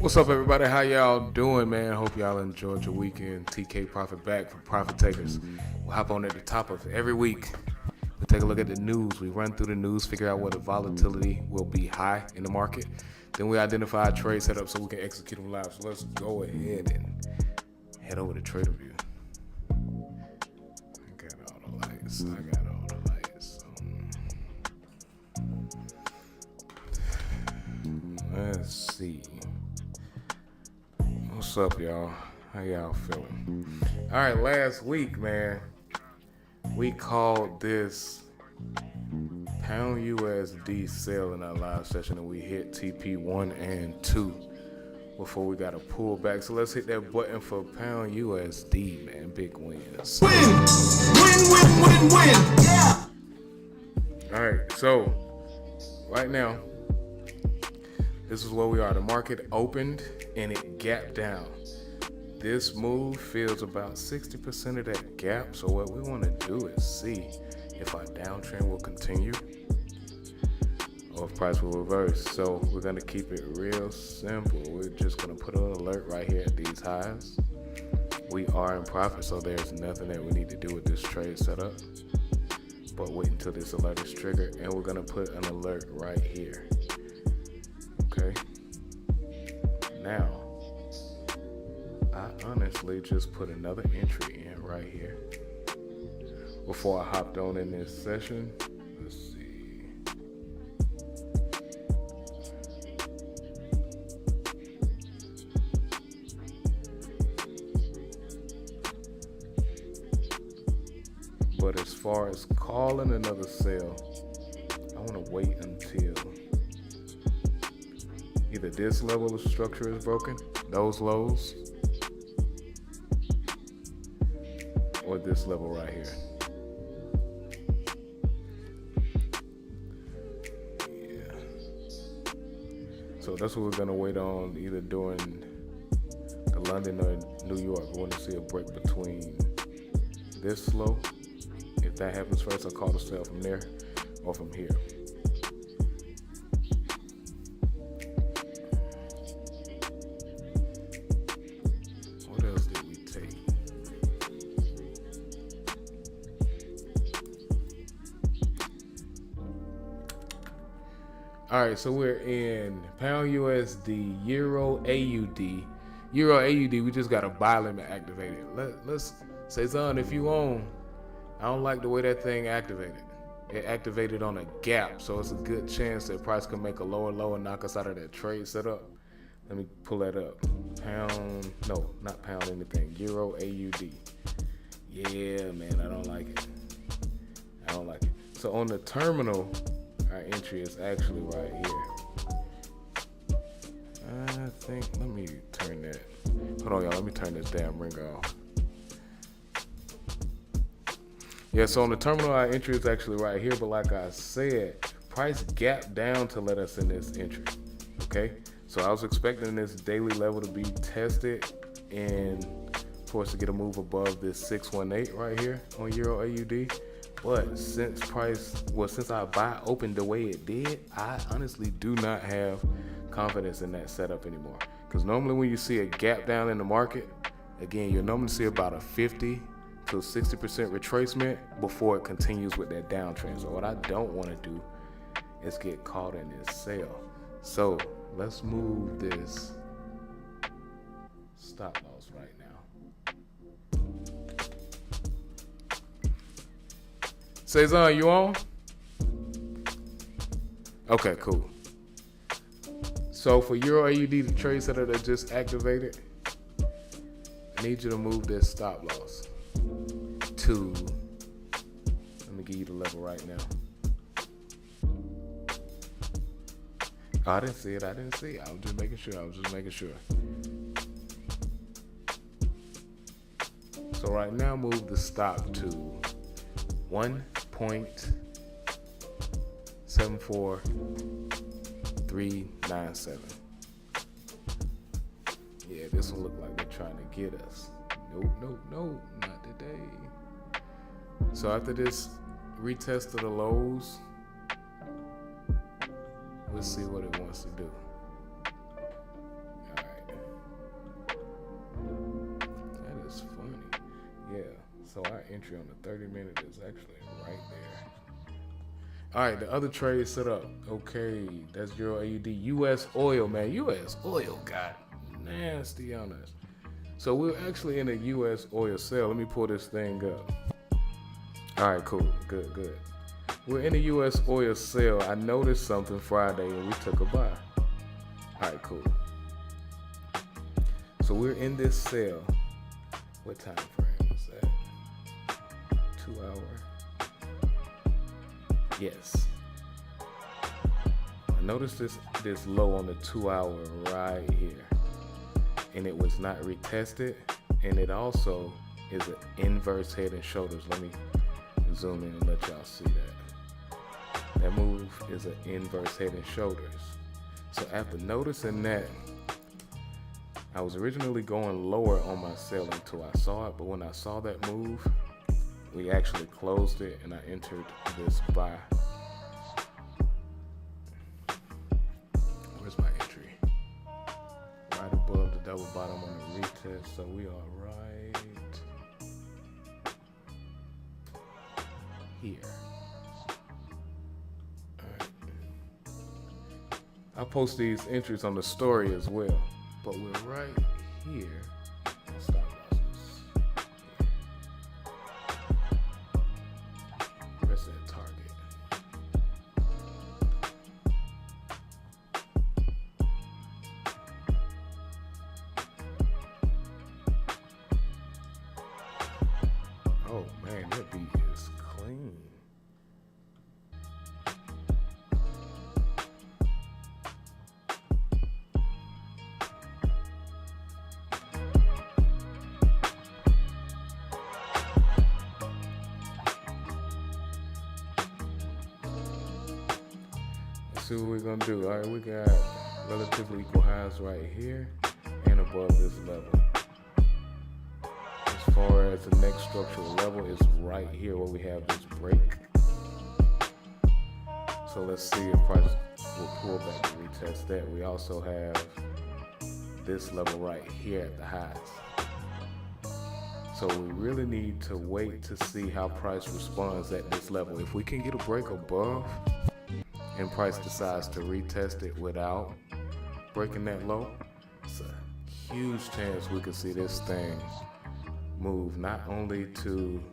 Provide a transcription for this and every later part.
What's up, everybody? How y'all doing, man? Hope y'all enjoyed your weekend. TK Profit back from Profit Takers. We'll hop on at the top of every week. We take a look at the news. We run through the news, figure out where the volatility will be high in the market. Then we identify a trade setup so we can execute them live. So let's go ahead and head over to Trader View. I got all the lights. Let's see. What's up, y'all? How y'all feeling? All right, last week, man, we called this Pound USD sell in our live session, and we hit TP1 and 2 before we got a pullback. So let's hit that button for Pound USD, man. Big wins. Win! Yeah! All right, so right now, this is where we are. The market opened and it gapped down. This move fills about 60% of that gap. So what we want to do is see if our downtrend will continue or if price will reverse. So we're going to keep it real simple. We're just going to put an alert right here at these highs. We are in profit, so there's nothing that we need to do with this trade setup. But wait until this alert is triggered, and we're going to put an alert right here. Okay. Now, I honestly just put another entry in right here before I hopped on in this session. Let's see. But as far as calling another sale, I want to wait until either this level of structure is broken, those lows, or this level right here. Yeah. So that's what we're gonna wait on, either during the London or New York. We want to see a break between this low. If that happens first, I'll call the sell from there or from here. All right, so we're in Pound USD, Euro AUD. Euro AUD, we just got a buy limit activated. Let's say, Zon, if you own, I don't like the way that thing activated. It activated on a gap, so it's a good chance that price can make a lower low and knock us out of that trade setup. Let me pull that up. Pound, no, not pound anything. Euro AUD. Yeah, man, I don't like it. I don't like it. So on the terminal, our entry is actually right here. I think, let me turn that. Hold on, y'all. Let me turn this damn ringer off. Yeah, so on the terminal, our entry is actually right here. But like I said, price gapped down to let us in this entry. Okay? So I was expecting this daily level to be tested and for us to get a move above this 618 right here on Euro AUD. But since our buy opened the way it did, I honestly do not have confidence in that setup anymore. Because normally when you see a gap down in the market, again, you'll normally see about a 50 to 60% retracement before it continues with that downtrend. So what I don't want to do is get caught in this sell. So let's move this stop loss right now. Cezanne, you on? Okay, cool. So for Euro AUD, the trade setter that just activated, I need you to move this stop loss to, let me give you the level right now. Oh, I didn't see it. I was just making sure. So right now, move the stop to 1.74397. Yeah, this one look like they're trying to get us. Nope, not today. So after this retest of the lows, let's see what it wants to do. Alright. That is funny. Yeah, so our entry on the 30-minute is actually right there. Alright, the other trade set up. Okay, that's Euro AUD. US oil, man. US oil got nasty on us. So we're actually in a US oil sale. Let me pull this thing up. Alright, cool. Good. We're in a US oil sale. I noticed something Friday and we took a buy. Alright, cool. So we're in this sale. What time frame is that? 2 hour. Yes. I noticed this low on the 2 hour right here. And it was not retested. And it also is an inverse head and shoulders. Let me zoom in and let y'all see that. That move is an inverse head and shoulders. So after noticing that, I was originally going lower on my sell until I saw it, but when I saw that move, we actually closed it and I entered this buy. Where's my entry? Right above the double bottom on the retest, so we are right here. I post these entries on the story as well, but we're right here. Stop losses. Where's that target? Oh man, that beat is clean. See what we're gonna do. All right, we got relatively equal highs right here and above this level. As far as the next structural level is right here where we have this break. So let's see if price will pull back to retest that. We also have this level right here at the highs. So we really need to wait to see how price responds at this level. If we can get a break above, and price decides to retest it without breaking that low, it's a huge chance we could see this thing move not only to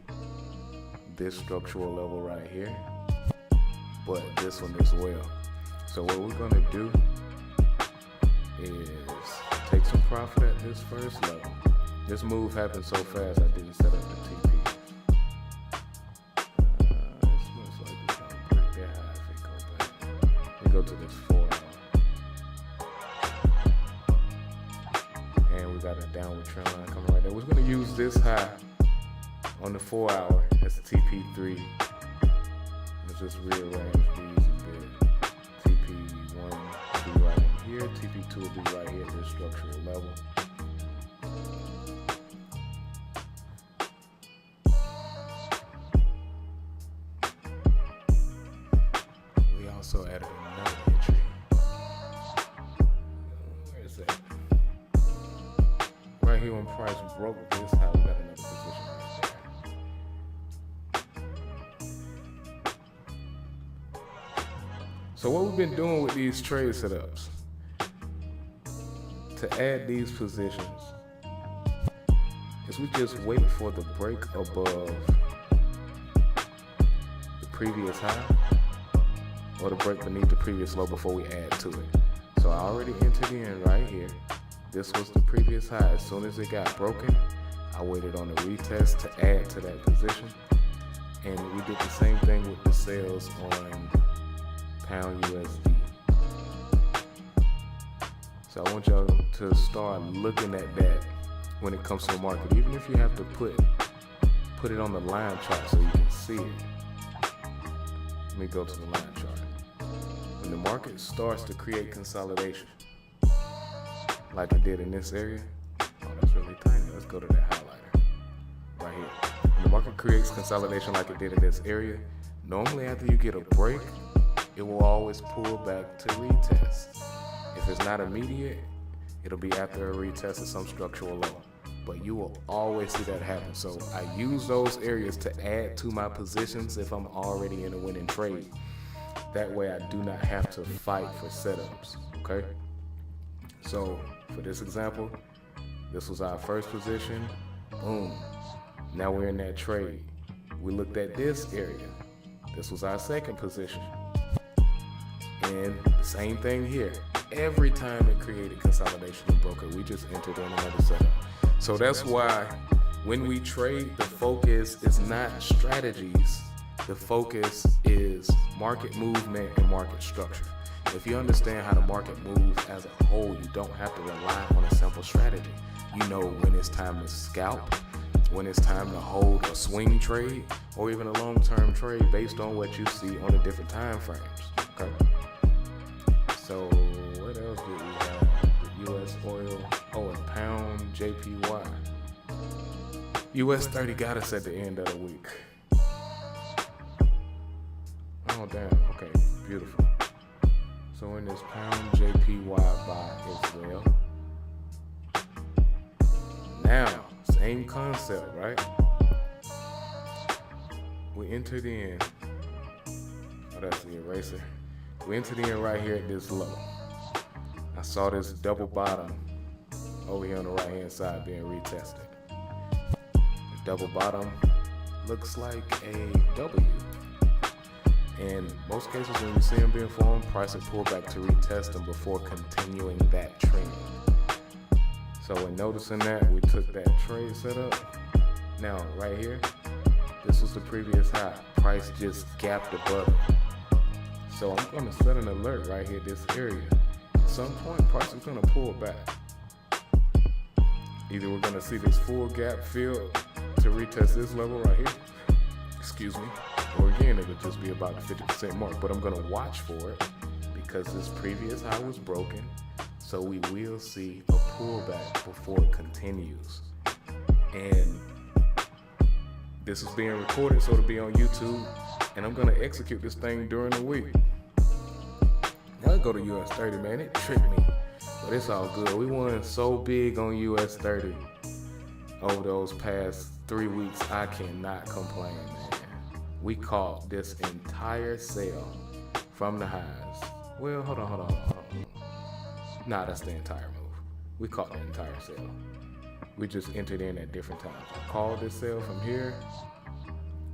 this structural level right here, but this one as well. So what we're gonna do is take some profit at this first level. This move happened so fast I didn't set up the TP. Go to this 4 hour. And we got a downward trend line coming right there. We're going to use this high on the 4 hour. That's TP3. Let's just rearrange these a bit. TP1 will be right in here. TP2 will be right here at this structural level. We also added another entry. Where is that? when price broke this high, we got another position right there. So what we've been doing with these trade setups to add these positions is we just wait for the break above the previous high or the break beneath the previous low before we add to it. So I already entered in right here. This was the previous high. As soon as it got broken, I waited on the retest to add to that position. And we did the same thing with the sales on pound USD. So I want y'all to start looking at that when it comes to the market, even if you have to put it on the line chart so you can see it. Let me go to the line chart. When the market starts to create consolidation, like it did in this area, oh, that's really tiny. Let's go to that highlighter right here. When the market creates consolidation like it did in this area, normally after you get a break, it will always pull back to retest. If it's not immediate, it'll be after a retest of some structural low. But you will always see that happen. So I use those areas to add to my positions if I'm already in a winning trade. That way I do not have to fight for setups, okay? So for this example, this was our first position, boom. Now we're in that trade. We looked at this area. This was our second position. And the same thing here. Every time it created consolidation and broke it, we just entered in another setup. So that's why when we trade, the focus is not strategies. The focus is market movement and market structure. If you understand how the market moves as a whole, you don't have to rely on a simple strategy. You know when it's time to scalp, when it's time to hold a swing trade, or even a long-term trade based on what you see on the different time frames. Okay. So what else did we have? The U.S. oil, and pound JPY. U.S. 30 got us at the end of the week. Oh damn, okay, beautiful. So in this pound JPY buy as well. Now, same concept, right? We entered in, oh that's the eraser. We entered in right here at this low. I saw this double bottom over here on the right hand side being retested. The double bottom looks like a W. In most cases when you see them being formed, price will pull back to retest them before continuing that trend. So when noticing that, we took that trade setup. Now right here, this was the previous high. Price just gapped above it. So I'm gonna set an alert right here, this area. At some point, price is gonna pull back. Either we're gonna see this full gap filled to retest this level right here, excuse me, or again, it'll just be about the 50% mark. But I'm gonna watch for it because this previous high was broken. So we will see a pullback before it continues. And this is being recorded, so it'll be on YouTube. And I'm gonna execute this thing during the week. Now let's go to US 30, man. It tricked me, but it's all good. We won so big on US 30 over those past 3 weeks. I cannot complain, man. We caught this entire sale from the highs. Well, hold on. Nah, that's the entire move. We caught the entire sale. We just entered in at different times. I called this sale from here.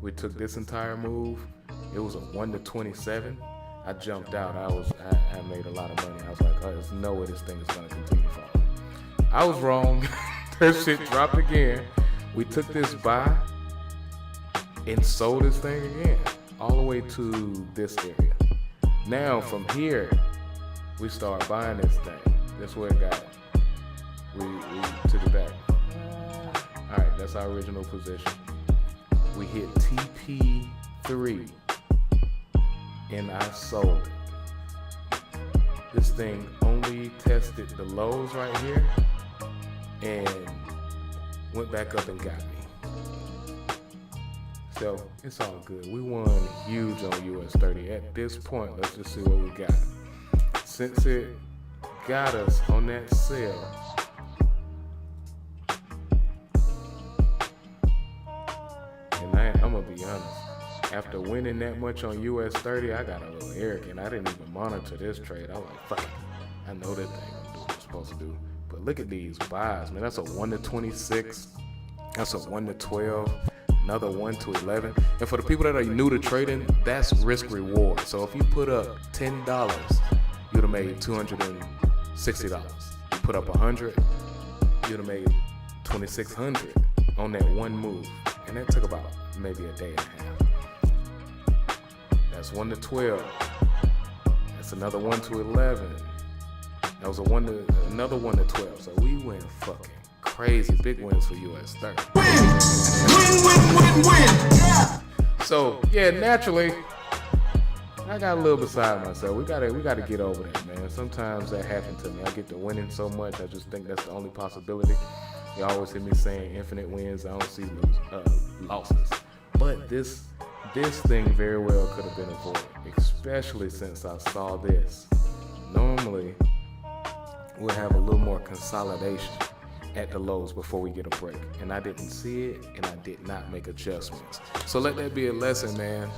We took this entire move. It was a 1 to 27. I jumped out. I made a lot of money. I was like, oh, there's no way this thing is gonna continue falling. I was wrong. That shit dropped again. We took this buy and sold this thing again, all the way to this area. Now from here, we start buying this thing. That's where it got. We took it back. All right, that's our original position. We hit TP3 and I sold it. This thing only tested the lows right here and went back up and got me. So it's all good. We won huge on US 30. At this point, let's just see what we got. Since it got us on that sale, honest. After winning that much on US 30, I got a little arrogant. I didn't even monitor this trade. I was like, fuck it. I know this thing gonna do what it's supposed to do. But look at these buys, man. That's a 1 to 26. That's a 1 to 12. Another 1 to 11. And for the people that are new to trading, that's risk reward. So if you put up $10, you'd have made $260. You put up 100, you'd have made $2,600 on that one move. And that took about maybe a day and a half. That's 1 to 12. That's another 1 to 11. That was another 1 to 12. So we went fucking crazy. Big wins for US 30. Win. Yeah. So yeah, naturally, I got a little beside myself. We gotta get over that, man. Sometimes that happens to me. I get to winning so much, I just think that's the only possibility. You always hear me saying infinite wins. I don't see losses. But this thing very well could have been avoided, especially since I saw this. Normally, we'll have a little more consolidation at the lows before we get a break. And I didn't see it, and I did not make adjustments. So let that be a lesson, man.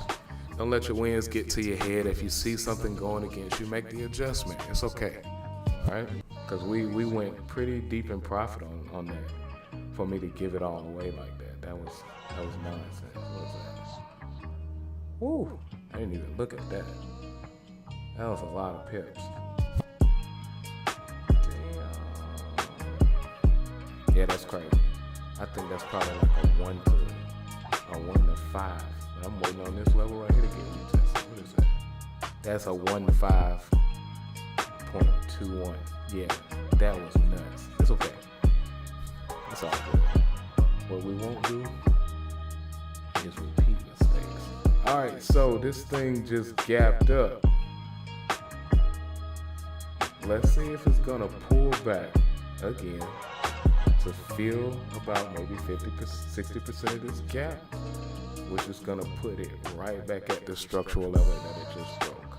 Don't let your wins get to your head. If you see something going against you, make the adjustment. It's okay, all right? Because we went pretty deep in profit on that for me to give it all away like that. That was nonsense. What was that? Woo! I didn't even look at that. That was a lot of pips. Yeah, that's crazy. I think that's probably like a 1 to 5. But I'm waiting on this level right here to get retested. What is that? That's a 1 to 5.21. Yeah, that was nuts. It's okay. It's all good. What we won't do is repeat mistakes. All right, so this thing just gapped up. Let's see if it's gonna pull back again to fill about maybe 50-60% of this gap, which is gonna put it right back at the structural level that it just broke.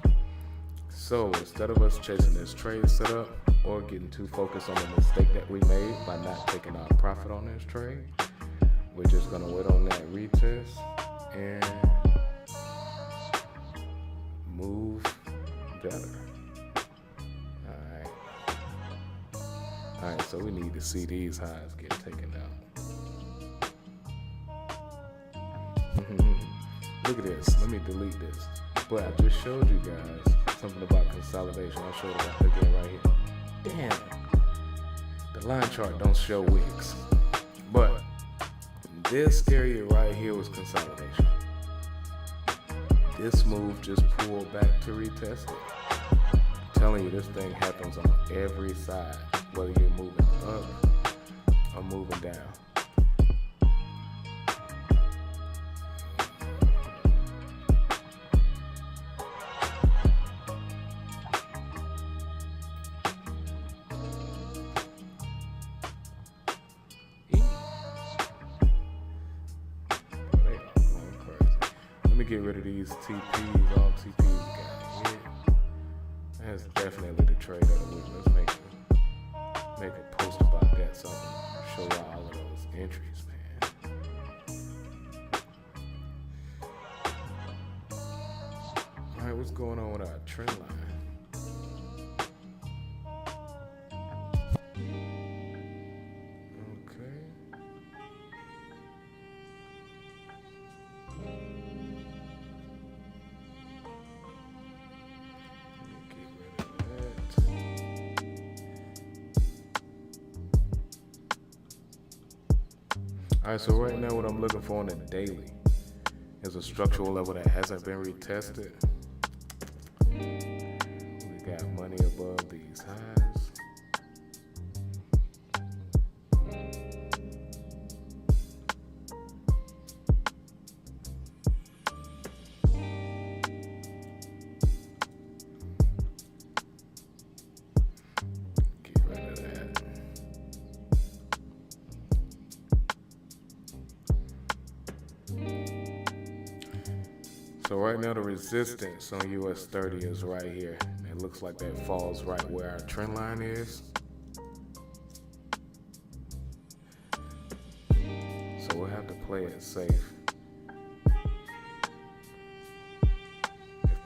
So instead of us chasing this trade setup or getting too focused on the mistake that we made by not taking our profit on this trade, we're just gonna wait on that retest and move better. Alright, so we need to see these highs get taken out. Look at this. Let me delete this. But I just showed you guys something about consolidation. I'll show you that again right here. Damn. The line chart don't show wicks. But this area right here was consolidation. This move just pulled back to retest it. I'm telling you, this thing happens on every side, whether you're moving up or moving down. Let me get rid of these TPs, all TPs got hit. That's definitely the trade of the week. Let's make a post about that so I can show y'all all of those entries, man. Alright, what's going on with our trend line? Alright, so right now what I'm looking for on the daily is a structural level that hasn't been retested. We got money above these highs. Get rid of that. So right now the resistance on US 30 is right here. It looks like that falls right where our trend line is. So we'll have to play it safe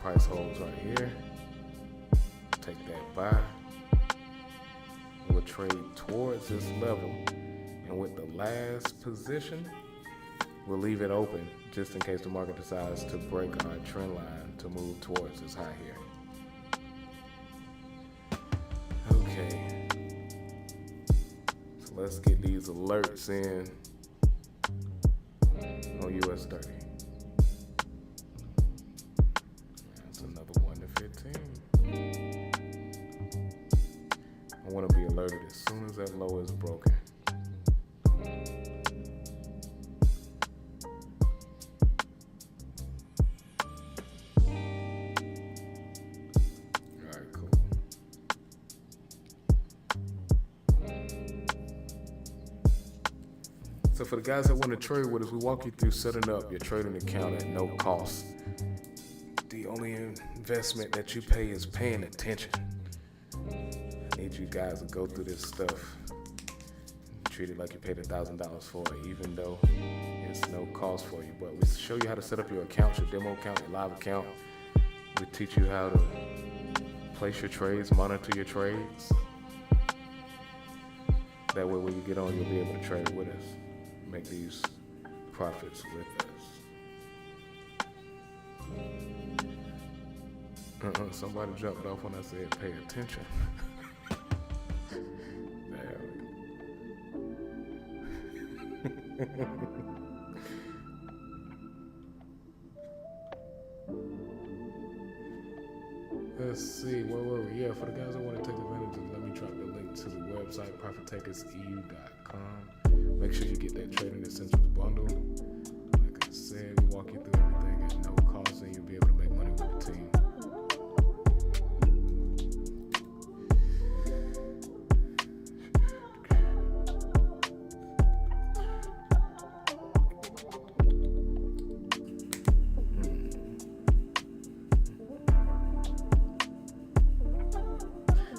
Price holds right here. Take that buy. We'll trade towards this level. And with the last position, we'll leave it open just in case the market decides to break our trend line to move towards this high here. Okay. So let's get these alerts in on US 30. That's another 1 to 15. I want to be alerted as soon as that low is broken. Alright, cool. So for the guys that want to trade with us, we walk you through setting up your trading account at no cost. The only investment that you pay is paying attention. I need you guys to go through this stuff. Treat it like you paid $1,000 for it, even though it's no cost for you. But we show you how to set up your account, your demo account, your live account. We teach you how to place your trades, monitor your trades. That way when you get on, you'll be able to trade with us. Make these profits with us. Somebody jumped off when I said pay attention. Let's see, where were we? Yeah, for the guys that want to take advantage of it, let me drop the link to the website, ProfitTakersEU.com. Make sure you get that Trading Essentials bundle. Like I said, we walk you through everything at no cost, and you'll be able to make money with the team.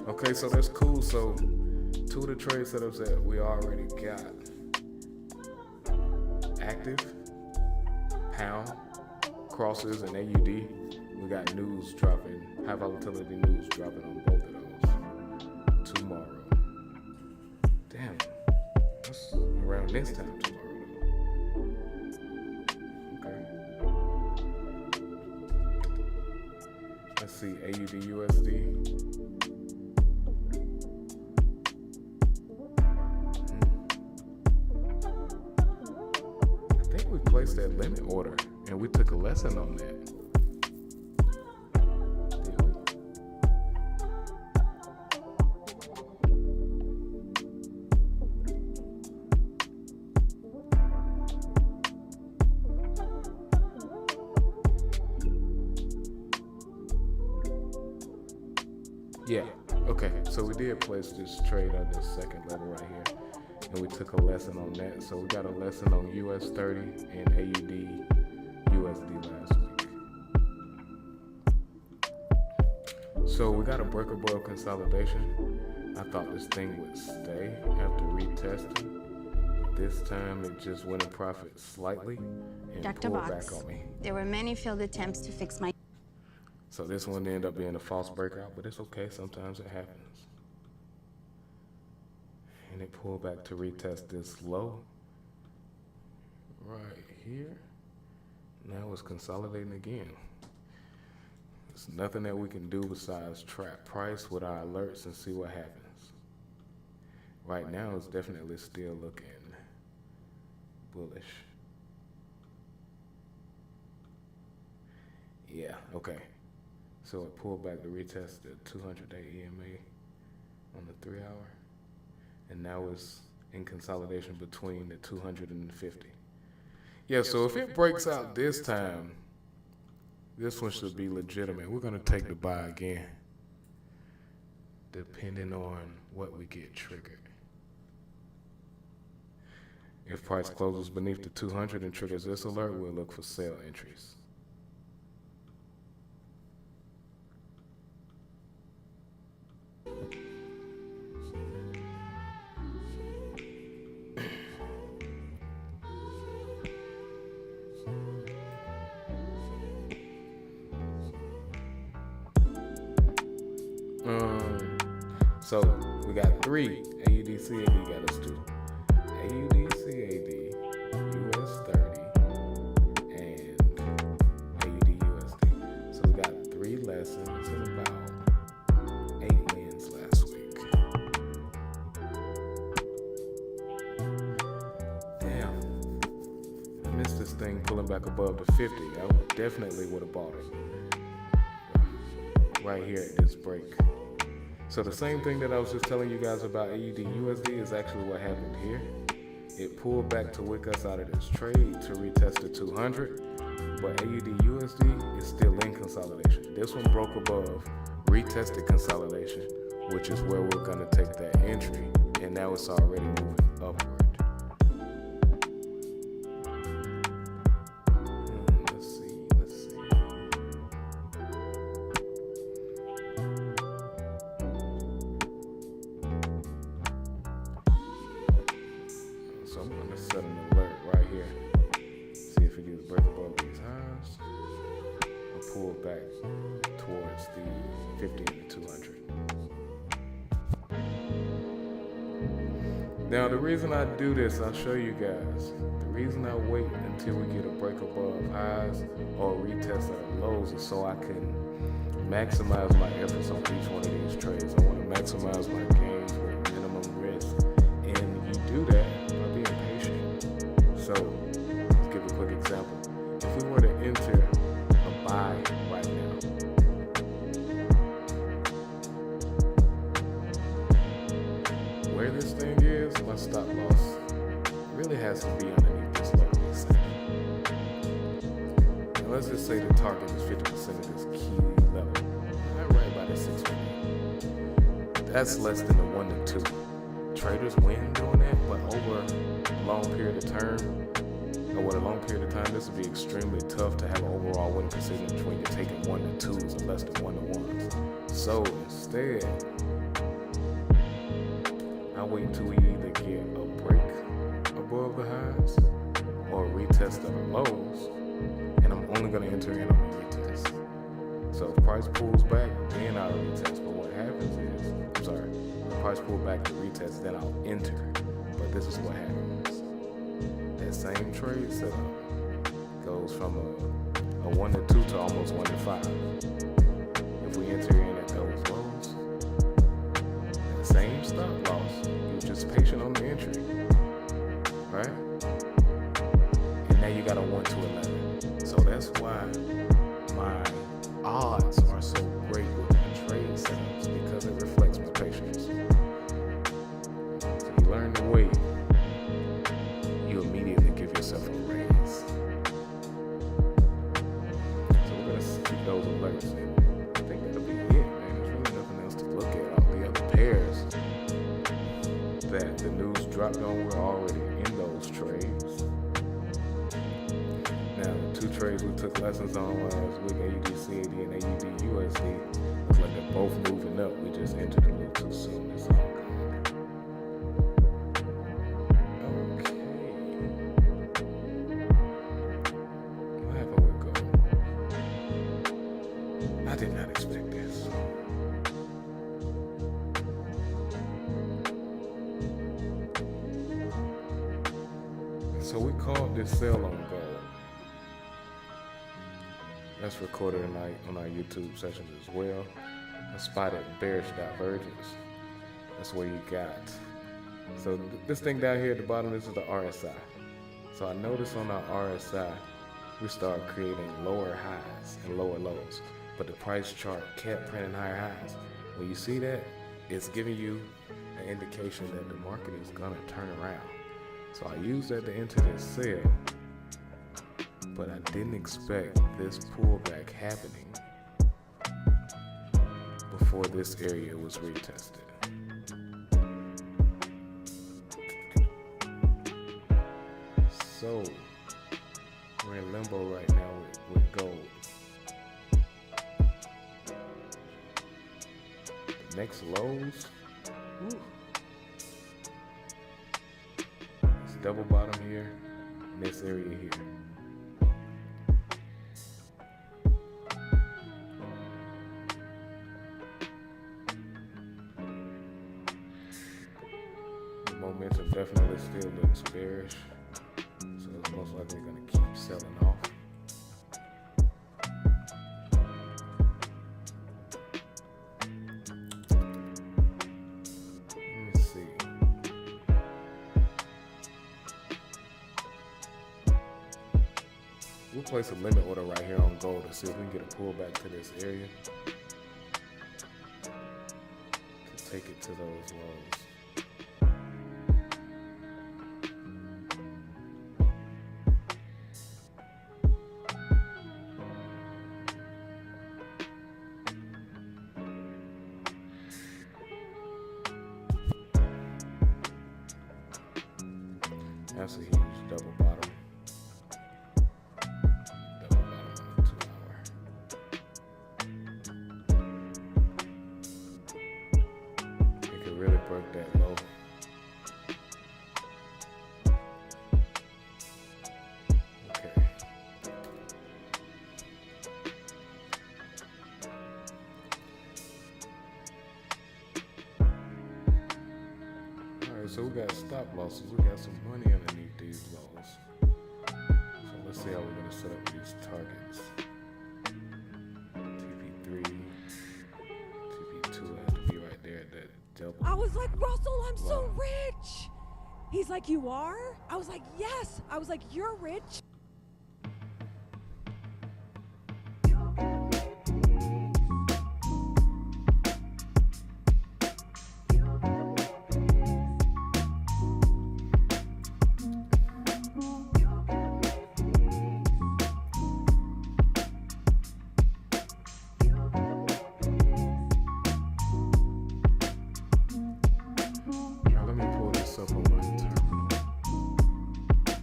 Okay, so that's cool. So 2 of the trade setups that we already got active, pound, crosses, and AUD. We got news dropping, high volatility news dropping on both of those tomorrow. Damn, that's around this time tomorrow though. Okay. Let's see, AUD USD. We placed that limit order and we took a lesson on that. Yeah, okay, so we did place this trade on this second level right here. And we took a lesson on that. So we got a lesson on US 30 and AUD USD last week. So we got a breaker above consolidation. I thought this thing would stay after retesting. But this time it just went in profit slightly and Dr. pulled Box, back on me. There were many failed attempts to fix my... So this one ended up being a false breakout, but it's okay. Sometimes it happens. And it pulled back to retest this low right here. Now it's consolidating again. There's nothing that we can do besides track price with our alerts and see what happens. Right now it's definitely still looking bullish. Yeah, okay. So it pulled back to retest the 200-day EMA on the 3-hour. And now it's in consolidation between the 200 and the 50. Yeah, so if it breaks out this time, this one should be legitimate. We're going to take the buy again, depending on what we get triggered. If price closes beneath the 200 and triggers this alert, we'll look for sell entries. So we got 3 AUDCAD got us to AUDCAD, US30, and AUDUSD. So we got 3 lessons and about 8 wins last week. Damn, I missed this thing pulling back above the 50. I definitely would have bought it right here at this break. So the same thing that I was just telling you guys about AUDUSD is actually what happened here. It pulled back to wick us out of this trade to retest the 200, but AUDUSD is still in consolidation. This one broke above, retested consolidation, which is where we're gonna take that entry, and now it's already moving upward. Let's see. So I'm gonna set an alert right here. See if it gets break above these highs or pull back towards the 50 and the 200. Now the reason I do this, I'll show you guys. The reason I wait until we get a break above highs or a retest of lows is so I can maximize my efforts on each one of these trades. I want to maximize my gains with minimum risk, and you do that by being patient. So let's give a quick example. If we were to enter a buy right now, where this thing is, my stop loss really has to be underneath this low reset. And let's just say the target is 50% of this key level. Right by the 618. That's less than the 1 to 2. Traders win doing that, but over a long period of time, this would be extremely tough to have an overall winning percentage when you're taking 1 to 2s and less than 1 to 1s. So instead, I wait until we either get a break above the highs or a retest of the lows, and I'm only going to enter in on the retest. So if price pulls back, then I'll retest. But what happens is, if price pulls back to retest, then I'll enter. But this is what happens. That same trade setup goes from a 1 to 2 to almost 1 to 5. If we enter in at those lows, that same stop loss, you're just patient on the entry, right? And now you got a 1 to 11. So that's why my odds are so great with my trade setups, because it reflects my patience. So you learn to wait, you immediately give yourself a raise. So we're gonna keep those alerts, and I think that'll be it, man. There's really nothing else to look at. All the other pairs that the news dropped on, we're already in those trades. Now, the 2 trades we took lessons on last week, AUDCAD and AUDUSD, look like they're both moving up. We just entered a little too soon. It's all good. Okay. What happened with gold? I did not expect this. So we called this sell on gold. That's recorded tonight on our YouTube sessions as well. I spotted bearish divergence. That's where you got. So this thing down here at the bottom, this is the RSI. So I noticed on our RSI, we started creating lower highs and lower lows, but the price chart kept printing higher highs. When you see that, it's giving you an indication that the market is gonna turn around. So I used that to enter this sell, but I didn't expect this pullback happening before this area was retested. So we're in limbo right now with gold. The next lows, it's double bottom here, and this area here. momentum definitely still looks bearish, so it's most likely going to keep selling off. Let me see. We'll place a limit order right here on gold to see if we can get a pullback to this area to take it to those lows. That's a huge double bottom. Double bottom on the 2 hour. It could really break that low. Okay. Alright, so we got stop losses. We got some money underneath these lows. So let's see how we're going to set up these targets. TP3, TP2 have to be right there at that double. I was like, Russell, I'm so rich. He's like, you are? I was like, yes. I was like, you're rich. Now let me pull this up on my terminal.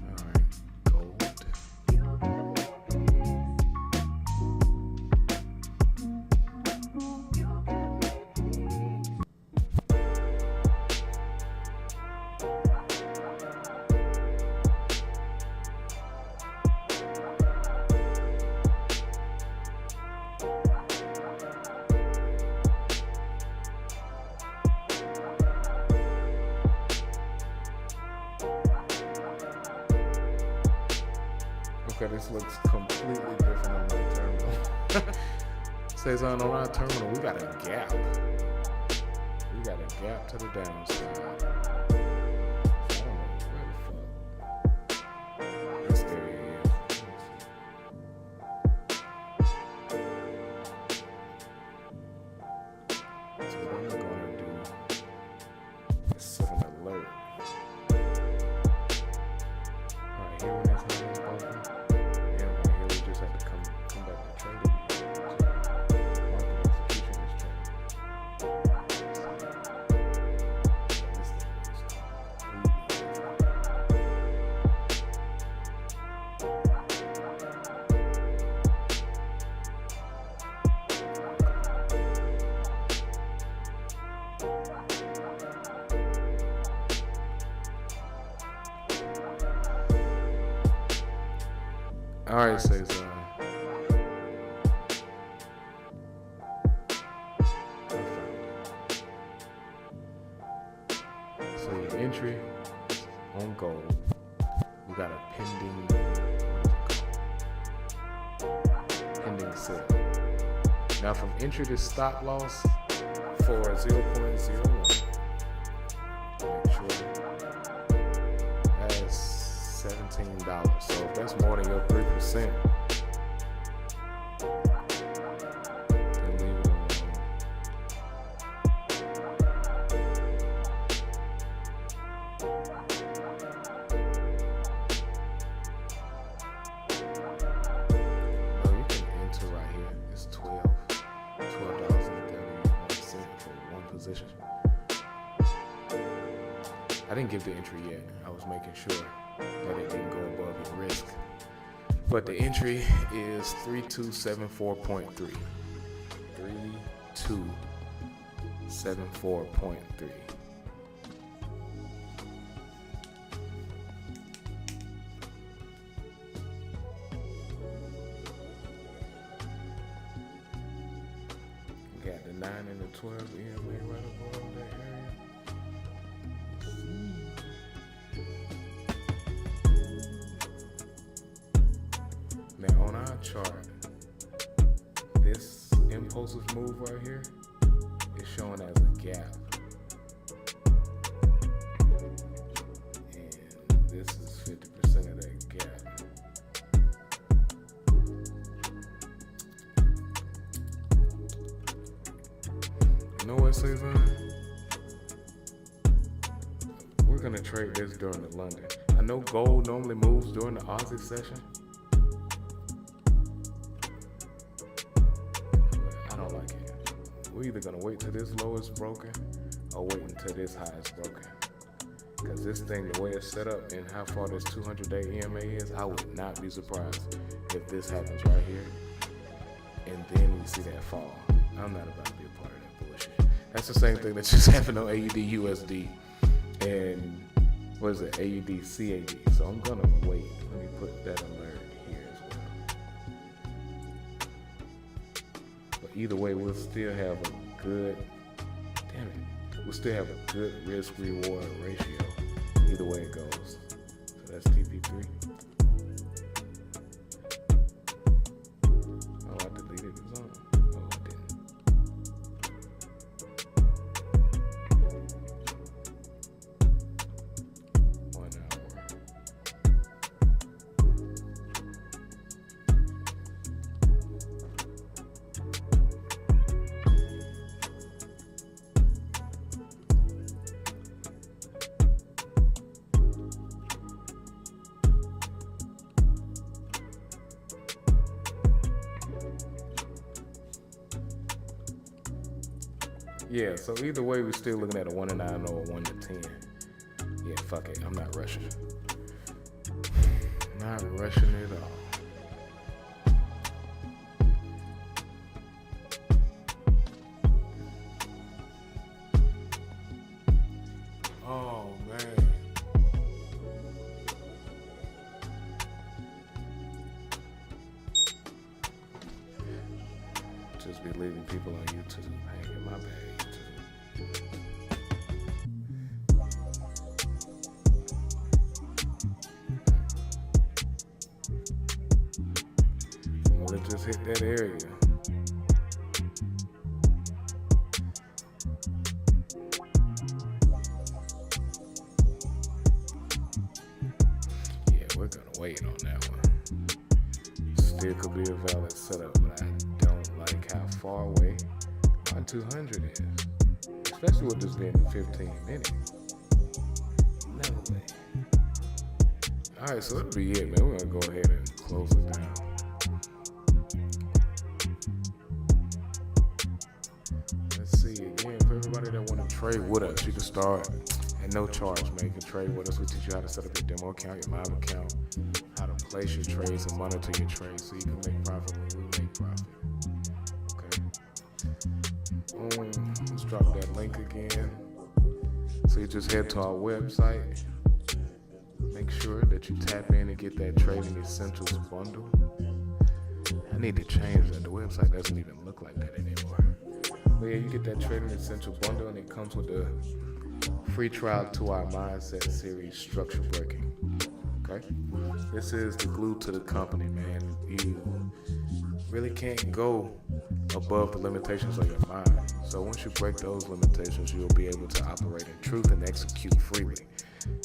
Alright, gold. Okay, this looks completely different on my terminal. Says on our terminal, we got a gap. We got a gap to the downside. I don't know where the fuck this area is. So what I'm gonna do is set an alert. Alright, here when this hand is open. We just have to come back to trading. Market execution is all right, says so your entry on gold, we got a pending sale. Now from entry to stop loss for 0.01, make sure that's $17. So if that's more than your 3%, then leave it alone. No, you can enter right here. It's $12.31 for one position. I didn't give the entry yet. I was making sure that it didn't go above your risk. But the entry is 3274.3. 3274.3. Got the 9 and the 12 EMA right above that area. on our chart, this impulsive move right here is showing as a gap. And this is 50% of that gap. You know what, Cezanne? We're gonna trade this during the London. I know gold normally moves during the Aussie session, but I don't like it. We're either gonna wait till this low is broken or wait until this high is broken. Because this thing, the way it's set up and how far this 200-day EMA is, I would not be surprised if this happens right here and then we see that fall. I'm not about to be a part of that bullshit. That's the same thing that just happened on AUD USD and what is it, AUD CAD. So I'm gonna wait. Let me put that alert here as well. But either way, we'll still have a good, we'll still have a good risk-reward ratio. Either way it goes. So that's TP3. Oh, I deleted the zone. Oh, I didn't. 1 hour. Yeah, so either way, we're still looking at a 1 to 9 or a 1 to 10. Yeah, fuck it. I'm not rushing. Not rushing at all. Oh, man. Just be leaving people on YouTube hanging. My bad, YouTube. Well, it just hit that area. Yeah, we're gonna wait on that one. Still could be a valid setup, but I don't like how far away my 200 is. Especially with this being 15 minutes. No way. Alright, so that'll be it, man. We're gonna go ahead and close it down. Let's see, again, for everybody that want to trade with us, you can start at no charge, man. You can trade with us. We teach you how to set up your demo account, your live account, how to place your trades and monitor your trades so you can make profit when we make profit. Okay. Let's drop that link again. So you just head to our website. Make sure that you tap in and get that Trading Essentials bundle. I need to change that. The website doesn't even look like that anymore. But yeah, you get that Trading Essential bundle and it comes with a free trial to our Mindset series, Structure Breaking. Okay? This is the glue to the company, man. You really can't go above the limitations of your mind. So once you break those limitations, you'll be able to operate in truth and execute freely.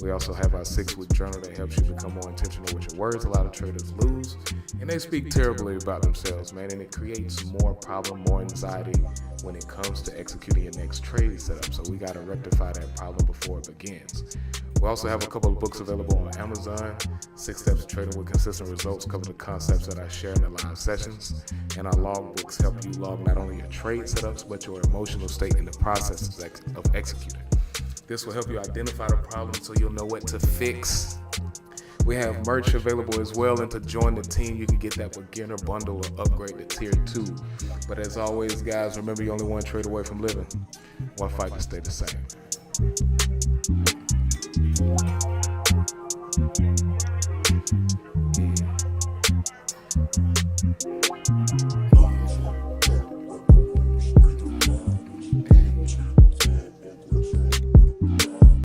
We also have our 6-week journal that helps you become more intentional with your words. A lot of traders lose, and they speak terribly about themselves, man, and it creates more problem, more anxiety when it comes to executing your next trade setup. So we got to rectify that problem before it begins. We also have a couple of books available on Amazon. 6 Steps to Trading with Consistent Results cover the concepts that I share in the live sessions. And our log books help you log not only your trade setups, but your emotional state in the process of executing. This will help you identify the problem so you'll know what to fix. We have merch available as well, and to join the team, you can get that beginner bundle or upgrade to tier 2. But as always, guys, remember you only one trade away from living. One fight to stay the same.